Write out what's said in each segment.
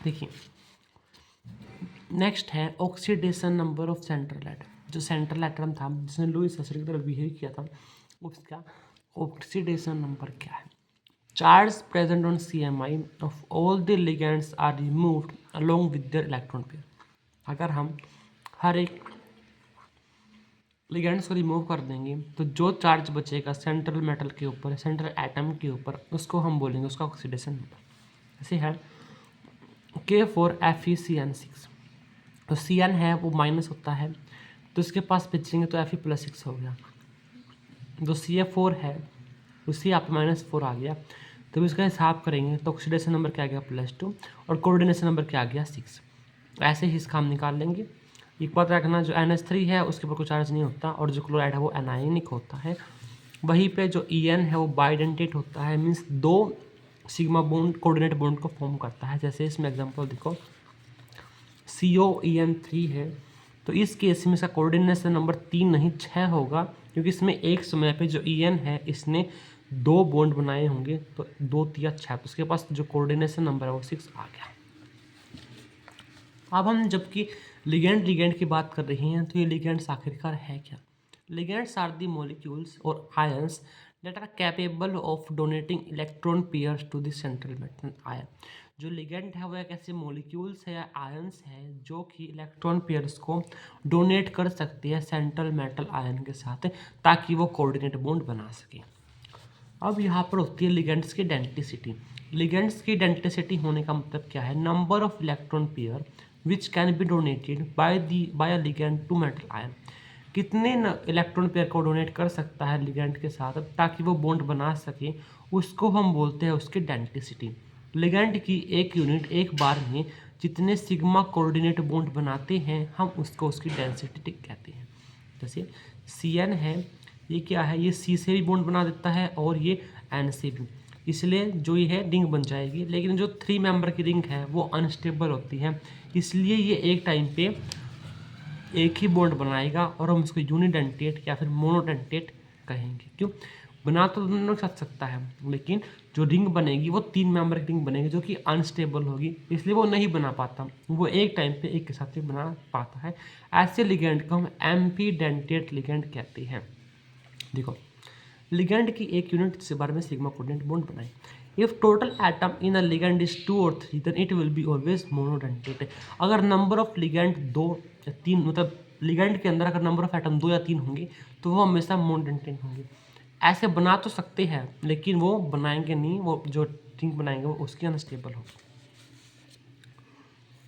देखिए, नेक्स्ट है oxidation number of central atom. जो सेंट्रल एटम था जिसने लुईस एसिड की तरह बिहेव किया था, उसका ऑक्सीडेशन नंबर क्या है। Charge present on CMI of all the ligands are removed along with their electron pair. अगर हम हर एक लिगेंड्स को रिमूव कर देंगे तो जो चार्ज बचेगा सेंट्रल मेटल के ऊपर, सेंट्रल एटम के ऊपर, उसको हम बोलेंगे उसका ऑक्सीडेशन नंबर। ऐसे है K4FeCN6। तो Cn है वो माइनस होता है, तो इसके पास बचेंगे तो Fe+6 हो गया। जो CF4 है उसी यहाँ पे -4 आ गया, तो इसका हिसाब करेंगे तो ऑक्सीडेशन नंबर क्या आ गया +2 और कोऑर्डिनेशन नंबर क्या आ गया 6। ऐसे ही इसका हम निकाल लेंगे। एक बात रखना, जो NH3 है उसके ऊपर कोई चार्ज नहीं होता और जो क्लोराइड है वो एनायनिक होता है। वहीं पे जो En है वो बाइडेंटेट होता है, means 2 sigma bond coordinate bond को फॉर्म करता है। जैसे इसमें एग्जांपल देखो COEN3 है, तो इस केस में इसका कोऑर्डिनेशन नंबर 3 नहीं 6 होगा, क्योंकि इसमें एक समय पे जो En है इसने 2 बॉन्ड बनाए होंगे, तो 2 3 6, तो उसके पास जो कोऑर्डिनेशन नंबर है वो 6 आ गया। अब हम जबकि लिगेंड की बात कर रहे हैं, तो ये लिगेंड्स आखिरकार है क्या। लिगेंड्स आर दी मॉलिक्यूल्स और ions that are capable of donating electron pairs to the central metal ion। जो लिगेंड है वो एक ऐसे मॉलिक्यूल्स है या आयंस है जो कि इलेक्ट्रॉन पेयर्स को डोनेट कर सकते हैं सेंट्रल मेटल आयन के साथ, ताकि वो कोऑर्डिनेट बॉन्ड बना सके। अब यहाँ पर होती है लिगेंड्स की डेंटिसिटी। लिगेंड्स की डेंटिसिटी होने का मतलब क्या है, number of electron pair which can be donated by a ligand to metal ion. कितने इलेक्ट्रॉन पेयर को डोनेट कर सकता है लिगेंड के साथ ताकि वो बॉन्ड बना सके, उसको हम बोलते हैं उसकी डेंटिसिटी। लिगेंड की एक यूनिट एक बार में जितने सिग्मा कोऑर्डिनेट बॉन्ड बनाते हैं हम उसको उसकी डेंसिटी कहते हैं। जैसे Cn है, ये क्या है, ये C से भी बॉन्ड बना देता है और ये N से भी, इसलिए जो ये है रिंग बन जाएगी। लेकिन जो 3 मेंबर की रिंग है वो अनस्टेबल होती है, इसलिए ये एक टाइम पे एक ही बॉन्ड बनाएगा और हम उसको यूनिडेंटेट या फिर मोनोडेंटेट कहेंगे। क्यों, बना तो दोनों साथ सकता है, लेकिन जो रिंग बनेगी वो 3 मेंबर की रिंग बनेगी जो कि अनस्टेबल होगी, इसलिए वो नहीं बना पाता, वो एक टाइम पे एक के साथ ही बना पाता है। ऐसे लिगेंड को हम एम्फीडेंटेट लिगेंड कहते हैं। देखो, लिगेंड की एक यूनिट से बार में सिग्मा कोऑर्डिनेट बॉन्ड बनाए। If total atom in a ligand is 2 और 3 then it will be always monodentate. अगर नंबर ऑफ लिगेंड 2 या 3, मतलब लिगेंड के अंदर अगर नंबर ऑफ एटम 2 या 3 होंगे तो वो हमेशा मोनोडेंटेट होंगे। ऐसे बना तो सकते हैं लेकिन वो बनाएंगे नहीं, वो जो रिंग बनाएंगे वो उसकी अनस्टेबल होगी।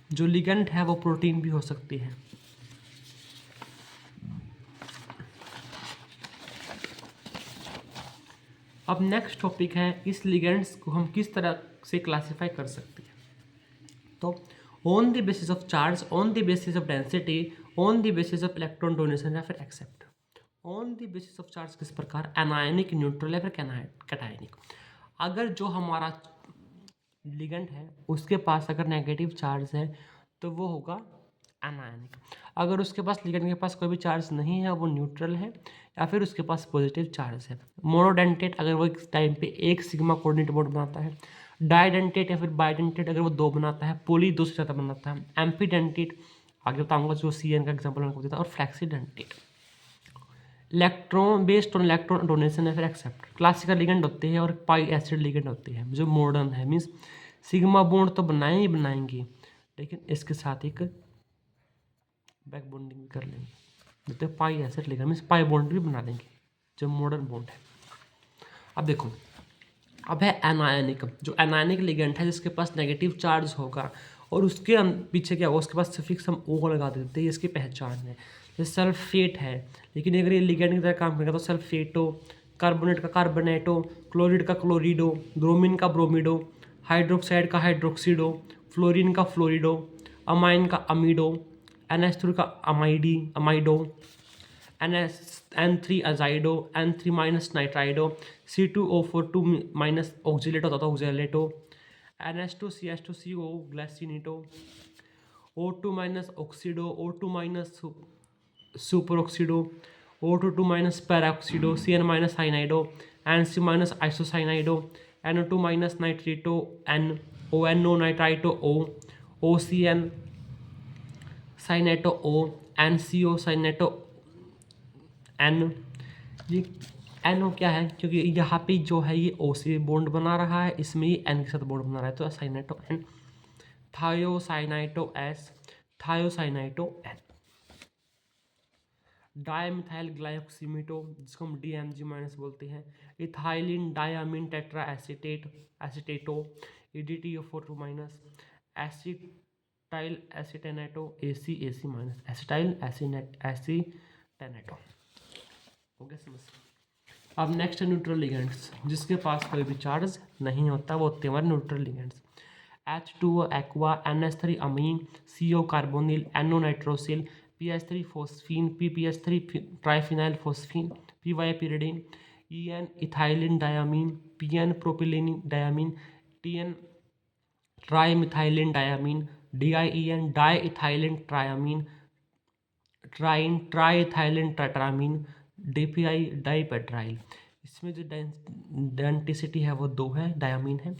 जो लिगेंड है वो प्रोटीन भी हो सकती है। अब नेक्स्ट टॉपिक है, इस लिगेंड्स को हम किस तरह से क्लासीफाई कर सकते हैं। तो on the basis of charge, on the basis of density, on the basis of electron donation या फिर accept. On the basis of charge किस प्रकार, एनायनिक, न्यूट्रल या फिर कैटायनिक। अगर जो हमारा लिगेंड है उसके पास अगर नेगेटिव चार्ज है तो वो होगा एनायनिक। अगर उसके पास लिगेंड के पास कोई भी चार्ज नहीं है वो न्यूट्रल है, या फिर उसके पास पॉजिटिव चार्ज है। मोनोडेंटेट अगर वो एक टाइम पे एक सिग्मा कोऑर्डिनेट बॉन्ड बनाता है। डाइडेंटेट या फिर बाइडेंटेट अगर वो 2 बनाता है। पोली 2 से ज़्यादा बनाता है। एम्फीडेंटेट आगे बताऊंगा जो CN का एग्जाम्पल मैंने देता, और flexidentate. Electron based on electron donation या फिर एक्सेप्ट। क्लासिकल लिगेंड होते हैं और पाई एसिड लिगेंड होते हैं। जो मॉडर्न है मीन्स सिग्मा बॉन्ड तो बनाए ही बनाएंगे लेकिन इसके साथ एक बैक बॉन्डिंग भी कर लेंगे, जैसे pi acid ligand means pi bond भी बना देंगे, जो मॉडर्न बॉन्ड है। अब देखो, अब है एनायनिक। जो एनायनिक लिगेंड है जिसके पास नेगेटिव चार्ज होगा और उसके पीछे क्या होगा, उसके पास सफिक्स हम O लगा देते हैं, ये इसकी पहचान है। जैसे सल्फेट है, लेकिन अगर ये लिगेंड की तरह काम करेगा तो सल्फेटो, कार्बोनेट का कार्बोनेटो, क्लोरिड का क्लोरिडो, ब्रोमीन का ब्रोमिडो, हाइड्रोक्साइड का हाइड्रोक्सीडो, फ्लोरीन का फ्लोरिडो, अमाइन का अमीडो, NH3 का amido, N3 azido, N3 minus nitrido, C2O4 2 minus oxalato तथा oxalato, NH2 CH2CO glycinito, O2 minus oxido, O2 minus superoxido, O2 minus peroxido, Cn minus cyanido, NC minus isocyanido, NO2 minus nitrito, N, ONO nitrito O, OCN साइनेटो O, NCO साइनेटो N। ये NO क्या है, क्योंकि यहाँ पे जो है ये O से बॉन्ड बना रहा है, इसमें ये N के साथ बॉन्ड बना रहा है, तो cyanato N। Thiocyanato S, thiocyanato N। Dimethyl glyoximato, जिसको हम DMG माइनस बोलते हैं। Ethylene diamine tetra acetate, acetato, EDTA4 minus. Acetyl acetonato, AC minus, acetyl acetonato. हो गया समझ। अब नेक्स्ट है न्यूट्रल लिगेंड्स, जिसके पास कोई भी चार्ज नहीं होता, वो होते हैं हमारे neutral ligands. H2O aqua, NH3 amine, CO carbonyl, NO nitrosyl, PH3 phosphine, PPH3 triphenyl phosphine, PY pyridine, EN ethylene diamine, PN propylene diamine, TN trimethylene diamine, DIEN di ethylene triamine, trien triethylene tetramine, DPI dipyridyl. इसमें जो density है वो 2 है, diamine है।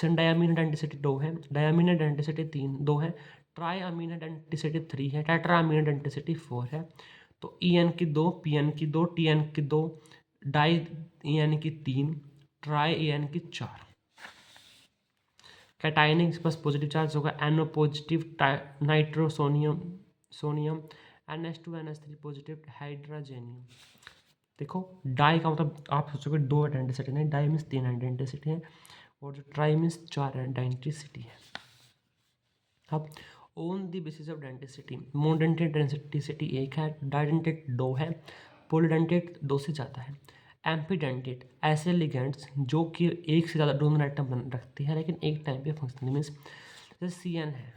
Diamine density 2 है, diamine density 2 है, try अमीन density 3 है, tetra amine density 4 है। तो EN की 2, PN की 2, TN की 2, डाई EN की 3, ट्राई EN की 4। कैटायनिक के पास पॉजिटिव चार्ज होगा, NO positive nitrosonium sonium, NH2NH3 positive hydrogenium. देखो डाई का मतलब आप सोचोगे 2 आइडेंटिसिटी नहीं, डाई मीन्स 3 आइडेंटिसिटी है, और जो ट्राई मीन्स 4 आइडेंटिसिटी है। अब on the basis of denticity, monodentate density 1 है, डाइडेंटेट 2 है, पॉलीडेंटेट 2 से ज़्यादा है। एम्पीडेंटेट ऐसे लिगेंड्स जो कि एक से ज़्यादा डोनर आइटम बन रखती है, लेकिन एक टाइम पे फंक्शन मीन्स जैसे CN है,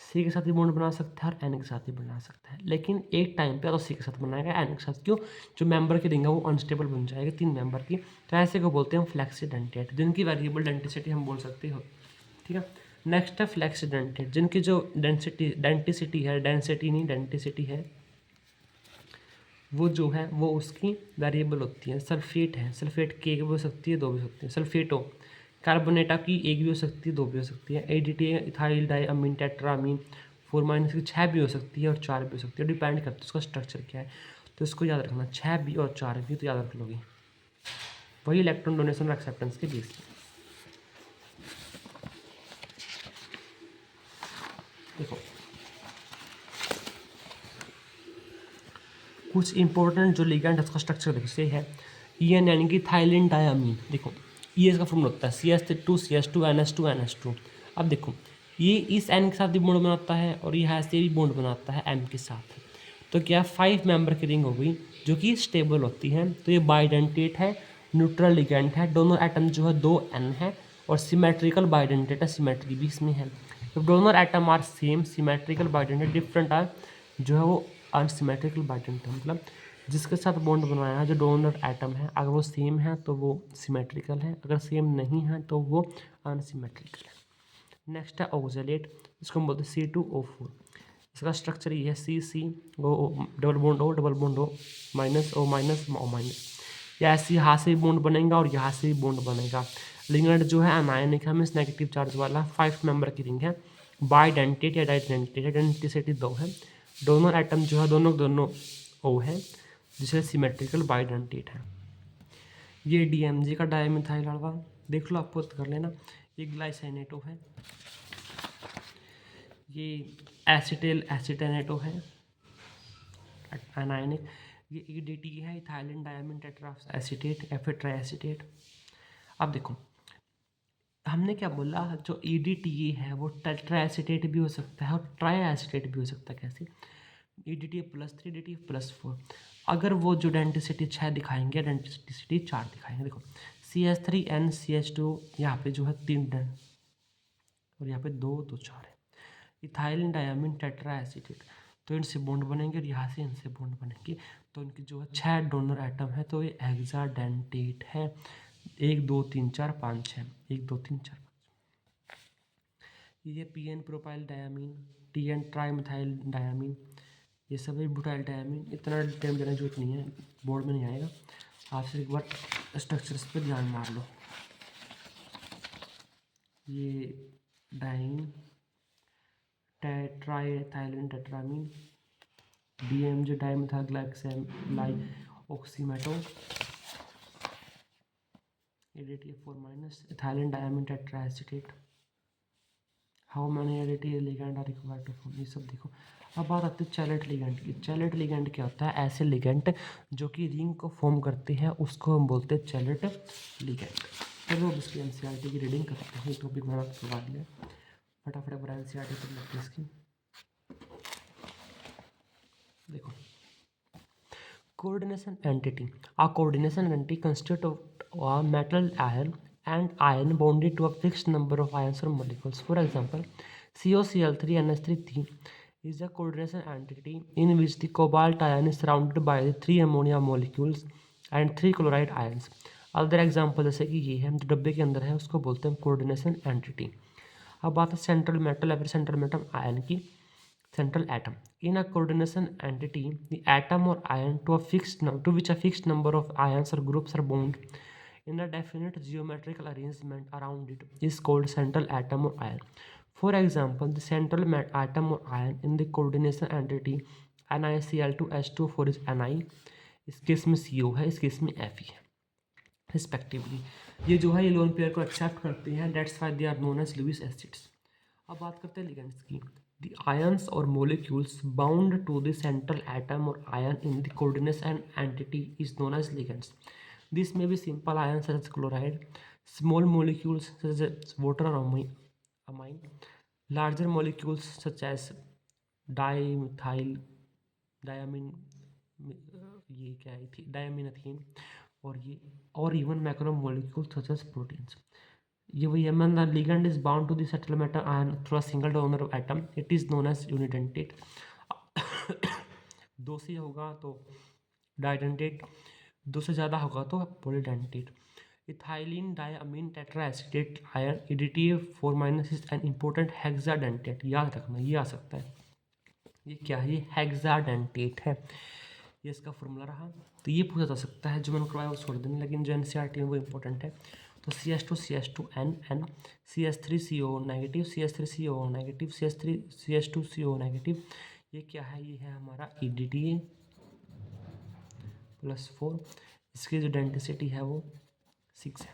C के साथ भी बॉन्ड बना सकता है और N के साथ भी बना सकता है, लेकिन एक टाइम पे तो C के साथ बनाएगा, N के साथ क्यों, जो मेंबर की रिंग है वो अनस्टेबल बन जाएगी 3 मेंबर की, तो ऐसे को बोलते हैं फ्लेक्सीडेंटेट, जिनकी वेरिएबल डेंटिसिटी हम बोल सकते हो। ठीक है, नेक्स्ट है फ्लेक्सीडेंटेट, जिनकी जो डेंटिसिटी नहीं डेंटिसिटी है, वो जो है वो उसकी वेरिएबल होती है। सल्फेट है, सल्फेट की 1 भी हो सकती है, 2 भी हो सकती है। सल्फेटो कार्बोनेटा की 1 भी हो सकती है, 2 भी हो सकती है। ADTA इथाइल डाई अमीन टेट्रामीन 4 माइनस की 6 भी हो सकती है और 4 भी हो सकती है, डिपेंड करता है उसका स्ट्रक्चर क्या है, तो इसको याद रखना, 6 भी और 4 भी तो याद रख लोगे, वही इलेक्ट्रॉन डोनेशन और एक्सेप्टेंस के बेस पे। देखो कुछ इंपॉर्टेंट जो लिगेंड है उसका स्ट्रक्चर देखो से है। EN यानी कि थाइलिन डायामीन, देखो ये इसका फॉर्मूला होता है CH2 CH2 NH2 NH2। अब देखो ये इस N के साथ भी बॉन्ड बनाता है और यहाँ से भी बॉन्ड बनाता है M के साथ, तो क्या 5 मेंबर की रिंग हो गई जो कि स्टेबल होती है, तो ये बाइडेंटेट है, न्यूट्रल लिगेंड है, दोनों एटम जो है 2 N है, और सिमेट्रिकल बाइडेंटेट है, सिमेट्री भी इसमें है। तो दोनों atom are same, symmetrical bidentate different are जो है वो अनसिमेट्रिकल बाइडेंटेट, मतलब जिसके साथ बॉन्ड बनाया है जो डोनर एटम है, अगर वो सेम है तो वो सिमेट्रिकल है, अगर सेम नहीं है तो वो अनसिमेट्रिकल है। नेक्स्ट है ऑक्जेलेट, इसको हम बोलते हैं C2O4। इसका स्ट्रक्चर ये है C O double bond O minus O minus O minus, या ऐसे यहाँ से भी बॉन्ड बनेगा और यहाँ से भी बॉन्ड बनेगा। लिगेंड जो है अनायनिक है, मीन्स नेगेटिव चार्ज वाला, 5 मेंबर की रिंग है, बाइडेंटेट या डाइडेंटेट, डेंटिसिटी 2 है, डोनर एटम जो है दोनों O है, जिसे सिमेट्रिकल बाइडेंटेट है। ये DMG का डायमिथाइल हड़वा देख लो, आपको कर लेना। ये ग्लाइसिनेटो है, ये एसिटिल एसिटेनेटो है अनायनिक, ये EDT है, इथाइलिन डायमीन टेट्रा एसिटेट या फिर ट्राइएसिटेट। अब देखो हमने क्या बोला, जो EDTA है वो टेट्रा एसिटेट भी हो सकता है और ट्राइएसिटेट भी हो सकता है। कैसे, EDTA+3 EDTA+4, अगर वो जो डेंटिसिटी 6 दिखाएंगे, डेंटिसिटी 4 दिखाएंगे। देखो CH3N CH2 यहाँ पे जो है 3 डेंट और यहाँ पे 2 2 4 है, इथाइलिन डायमीन टेट्रा एसिटेट, तो इनसे बॉन्ड बनेंगे और यहाँ से इनसे बॉन्ड बनेंगे, तो इनकी जो है 6 डोनर एटम है, तो ये हेक्साडेंटेट है। 1 2 3 4 5 6, 1 2 3 4 5। ये PN propyl diamine, TN trimethyl diamine, ये सब बुटाइल डायामीन। इतना टाइम देने की जरूरत नहीं है, बोर्ड में नहीं आएगा, आप सिर्फ एक बार स्ट्रक्चर्स पे ध्यान मार लो। ये dien tetraethylene tetramine, DMG dimethylglycoside oximato, ADTA4 minus ethylene diamine tetraacetate. How many ADTA ligand are required to form, ये सब देखो। अब बात आती है चैलेट लिगेंड की। चैलेट लिगेंड क्या होता है? ऐसे लिगेंड जो कि रिंग को फॉर्म करते हैं उसको हम बोलते हैं चैलेट लिगेंड। चलो अब इसकी NCERT की रीडिंग करते हैं। टॉपिक मैंने आपको करवा दिया, फटाफट एक बार NCERT कर लेते हैं इसकी। देखो, coordination entity. A coordination entity consists of a metal ion and ion bonded to a fixed number of ions or molecules. For example, COCl3NH3 is a coordination entity in which the cobalt ion is surrounded by the 3 ammonia molecules and 3 chloride ions. Other example जैसे कि ये है जो डब्बे के अंदर है उसको बोलते हैं कोऑर्डिनेशन एंटिटी। अब बात है सेंट्रल मेटल या फिर सेंट्रल मेटल आयन की। Central atom. In a coordination entity, the atom or ion to which a fixed number of ions or groups are bound in a definite geometrical arrangement around it is called central atom or ion. For example, the central atom or ion in the coordination entity NiCl2H2O4 is Ni, इस case में CO है, इस case में Fe है respectively. ये जो है ये लोन पेयर को एक्सेप्ट करते हैं, that's why they are known as Lewis acids. अब बात करते हैं लिगेंड्स की। The ions or molecules bound to the central atom or ion in the coordination entity is known as ligands. This may be simple ions such as chloride, small molecules such as water or amine, larger molecules such as dimethyl, diamine, ये क्या है थी diaminethine, और even macromolecules such as proteins. ये वही है man. The ligand is bound to the central metal ion through a single donor of atom, it is known as unidentate. दो से होगा तो डाइडेंटेट, दो से ज़्यादा होगा तो polydentate. Ethylene diamine tetraacetate ion EDTA4 minus is an important hexadentate. याद रखना ये आ सकता है, ये क्या है? ये हेक्साडेंटेट है, ये इसका फॉर्मूला रहा। तो ये पूछा जा सकता है, जो मैंने करवाया वो छोड़ देना, लेकिन जो NCERT में वो इंपॉर्टेंट है। तो CH2CH2N CH3CO negative, CH3CO negative, CH2CO negative, ये क्या है? ये है हमारा EDTA+4। इसकी जो डेंसिटी है वो 6 है।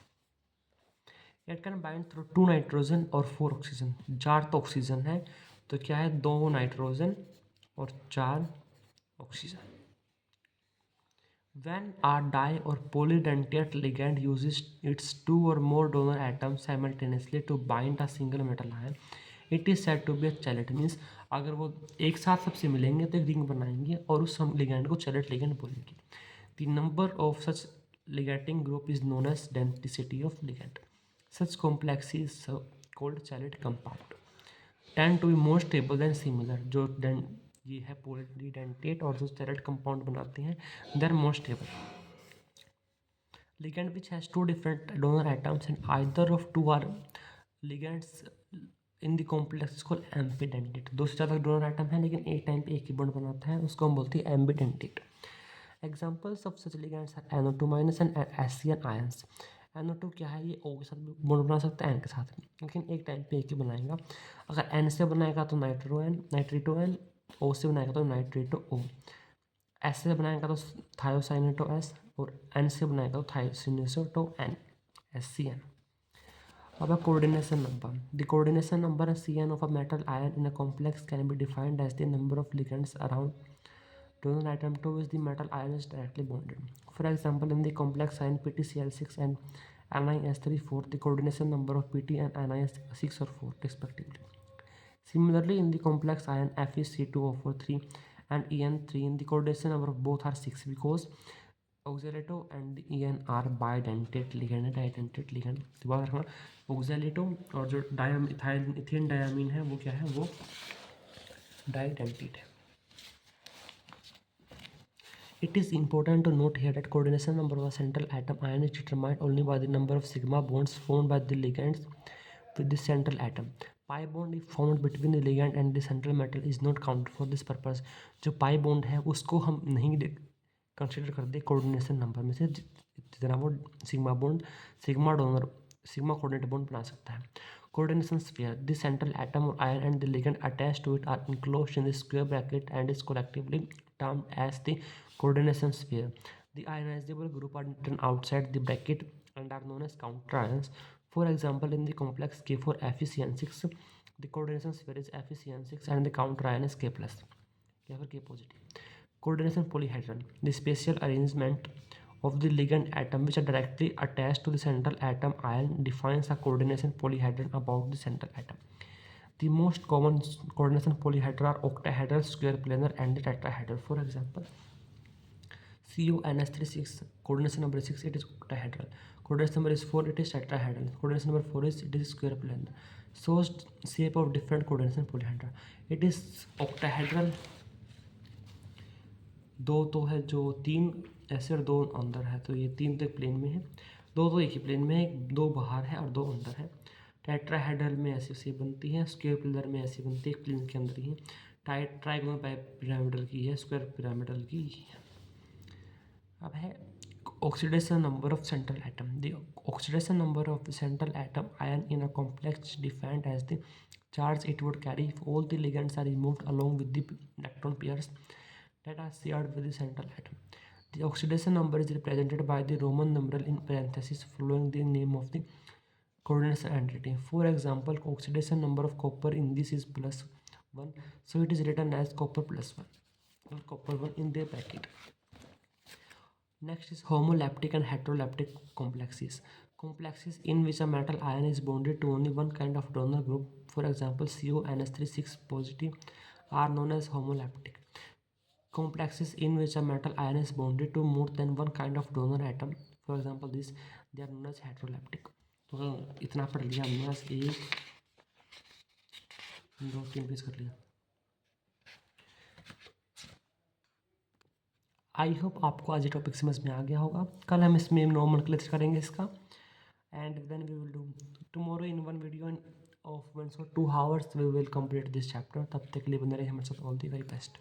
It can bind through 2 nitrogen और 4 ऑक्सीजन। 4 तो ऑक्सीजन है, तो क्या है? 2 नाइट्रोजन और 4 oxygen. When a di or polydentate ligand uses its 2 or more donor atoms simultaneously to bind a single metal ion, it is said to be a chelate. Means अगर वो एक साथ सबसे मिलेंगे तो एक रिंग बनाएंगे और उस लिगैंड को चैलेट लिगैंड बोलेंगे। The number of such ligating group is known as density of ligand. Such complex is called chelate compound. Tend to be more stable than similar. जो ये है पॉलीडेंटेट और जो चैलेट कंपाउंड बनाते हैं they are more stable. ligand which has 2 different donor atoms and either of 2 are ligands in the complex is called ambidentate. दो से ज़्यादा डोनर आइटम है लेकिन एक टाइम पे एक ही बॉन्ड बनाता है, उसको हम बोलते हैं ambidentate. Examples of such ligands are NO2 minus and SCN ions. NO2 क्या है? ये O के साथ भी बॉन्ड बना सकता है, N के साथ भी, लेकिन एक टाइम पे एक ही बनाएगा। अगर N से बनाएगा तो नाइट्रिटो N, O से बनाएगा तो नाइट्रेटो O, S से बनाएगा तो थायोसाइनेटो S, और N से बनाएगा तो थायोसिनेटो N, SCN। अब coordination number. The coordination number CN of a metal ion in a complex can be defined as the number of ligands around donor atom to which the metal ion is directly bonded. For example, in the complex ion PtCl6 and NiS3,4, the coordination number of Pt and Ni is 6 or 4 respectively. Similarly, in the complex ion FeC2O4 and En3, the coordination number of both are 6 because oxalato and En are bidentate ligand, didentate ligand। दोबारा रखना, oxalato और जो ethane diamine है वो क्या है? वो डाइडेंटेट है। It is important to note here that coordination number of a central atom ion is determined only by the number of sigma bonds formed by the ligands with the central atom. Pi bond if formed between the ligand and the central metal is not counted for this purpose. जो pi bond है उसको हम नहीं consider करते coordination number में से, जितना वो sigma bond sigma donor sigma coordinate bond बना सकता है। Coordination sphere. The central atom or ion and the ligand attached to it are enclosed in the square bracket and is collectively termed as the coordination sphere. The ionizable group are written outside the bracket and are known as counter ions. For example, in the complex K4FeCN6, the coordination sphere is FeCN6 and the counter ion is K plus या फिर K positive. Coordination polyhedron. The spatial arrangement of the ligand atom which are directly attached to the central atom ion defines a coordination polyhedron about the central atom. The most common coordination polyhedra are octahedral, square planar, and the tetrahedral. For example, CONS36 coordination number 6 it is octahedral. Coordination number is 4 it is tetrahedral. Coordination number 4 is it is square planar. Shows shape of different coordination polyhedra. It is octahedral. दो तो है जो तीन ऐसे और दो अंदर है, तो ये तीन तो एक प्लेन में है, दो तो एक ही प्लेन में है, दो बाहर है और दो अंदर है। टेट्राहेड्रल में ऐसी शेप बनती है, स्क्वायर पिलर में ऐसी बनती है, एक प्लेन के अंदर ही है। ट्राइगोनल पिरामिडल की है, स्क्वायर पिरामिडल की है। अब है oxidation number of central atom. The oxidation number of the central atom ion in a complex defined as the charge it would carry if all the ligands are removed along with the electron pairs that are shared with the central atom. The oxidation number is represented by the Roman numeral in parentheses following the name of the coordination entity. For example, oxidation number of copper in this is +1, so it is written as copper +1 or copper 1 in their bracket. Next is homoleptic and heteroleptic complexes. Complexes in which a metal ion is bonded to only one kind of donor group, for example CONS36 positive, are known as homoleptic. Complexes in which a metal ion is bonded to more than one kind of donor atom, for example this, they are known as heteroleptic. तो इतना पढ़ लिया हमने, बस 1 2 3 page कर लिया। I hope आपको आज ये टॉपिक समझ में आ गया होगा। कल हम इसमें नॉर्मल क्लियर करेंगे इसका, and then we will do tomorrow in one video of 1 or 2 hours we will complete this chapter. तब तक के लिए बने रहिए हमारे साथ। All the very best.